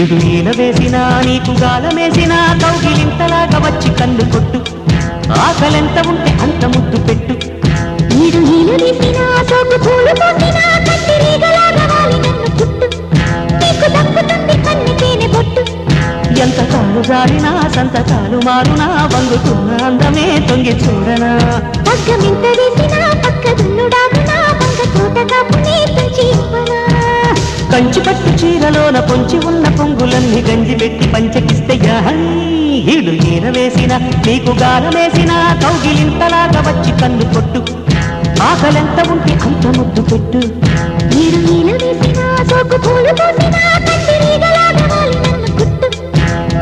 ఈడు ఈల వేసినా నీకు గాలమేసినా కౌగిలింతలాగా వచ్చి కన్ను కొట్టు ఆకలెంత ఉంటే అంత ముద్దు పెట్టు ఈడు ఈల వేసినా సోకు పూలు పోసినా కత్తిరీగలాగా వాలి నన్ను కుట్టు నీకు దక్కుతుంది కన్నుకేనే బొట్టు ఎంత కాలు జారినా సంతకాలు మారునా వంగుతున్న అందమే తొంగి చూడనా పక్కమింత వేసినా పక్క దున్నుడాగునా వంగ తోట కాపునే తుంచి ఇవ్వనా కంచి పట్టు చీరలోన పొంచి ఉన్న పొంగులన్నీ గంజి పెట్టి పంచకిస్తే ఈడు ఈల వేసినా నీకు గాలమేసినా కౌగిలింతలాగా వచ్చి కన్ను కొట్టు ఆకలెంత ఉంటే అంత ముద్దు పెట్టు ఈడు ఈల వేసినా సోకు పూలు పోసినా కత్తిరీగలాగా వాలి నన్ను కుట్టు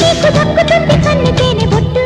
నీకు దక్కుతుంది కన్నుకేనే బొట్టు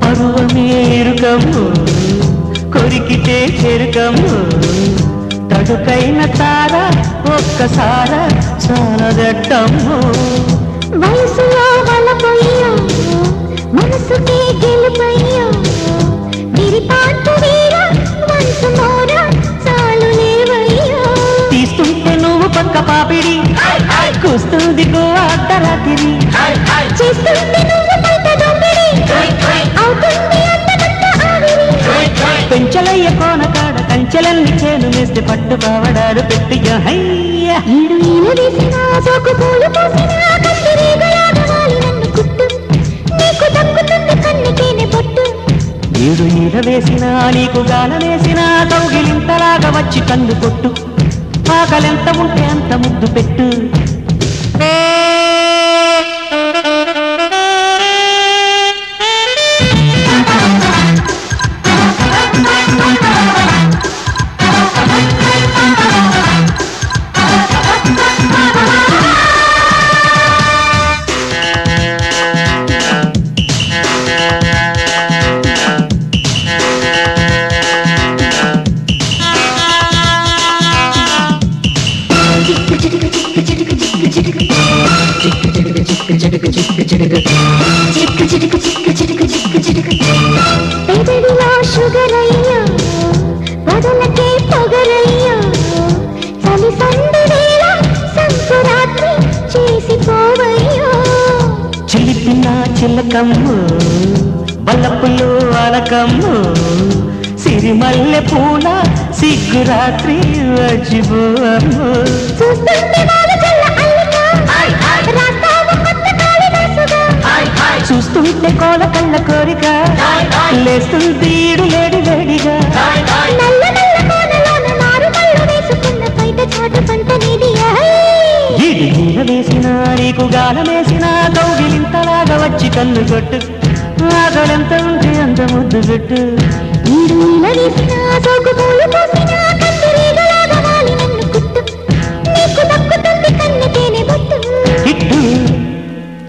పరువమేరుకము కొరికితే చెరుకము తడుకైన తార ఒక్కసార చాలదట్టము వయసులో వలపోయ్యో మనసుకే గెలుపయ్యో విరిపాటు వీర మనసు మోర చాలు లేవయ్యో తీస్తుంటే నువ్వు పక్క పాపిడి కూస్తుంది గోవా అర్ధరాత్రి చేస్తుంటే నువ్వు బయట దొంగిడి అవుతుంది అందమంత ఆవిరి పెంచలయ్య కోన కాడ కంచెలన్నీ చేను వేస్తే పట్టు కావడాలు పెట్టు ఈడు ఈల వేసినా సోకు పూలు పోసినా కత్తిరీగలాగా వాలి నన్ను కుట్టు నీకు దక్కుతుంది కన్నుకేనే బొట్టు ఈడు ఈల వేసినా నీకు గాలమేసినా కౌగిలింతలాగా వచ్చి కన్ను కొట్టు ఆకలెంత ఉంటే అంత ముద్దు పెట్టు పెదవిలో షుగర్ అయ్యో వదలకే పొగరయ్యో చలి సందు వేళ సంకురాత్రి చేసిపోవయ్యో చిలిపిన చిలకమ్ము బల్లపులు అలకమ్ము సిరిమల్లె పూల సిగ్గురాత్రి వచ్చిపోవమ్ము చూస్తుంటే వాళ్ళు చల్ల అల్లిక రాస్తావు కొత్త కాళిదాసుగా చూస్తుంటే కోల కళ్ళ కోరిక లేస్తుంది ఈడు లేడి వేడిగా నల్ల నల్ల కోనలోన నారు కళ్ళు వేసుకున్న బయట చాటు పంట నీది ఈడు ఈల వేసినా నీకు గాలమేసినా కౌగిలింతలాగా వచ్చి కన్ను కొట్టు ఆకలెంత ఉంటే అంత ముద్దు పెట్టు ఈడు ఈల వేసినా సోకు పూలు పోసినా కత్తిరీగలాగా వాలి నన్ను కుట్టు నీకు దక్కుతుంది కన్నుకేనే బొట్టు ఇట్టు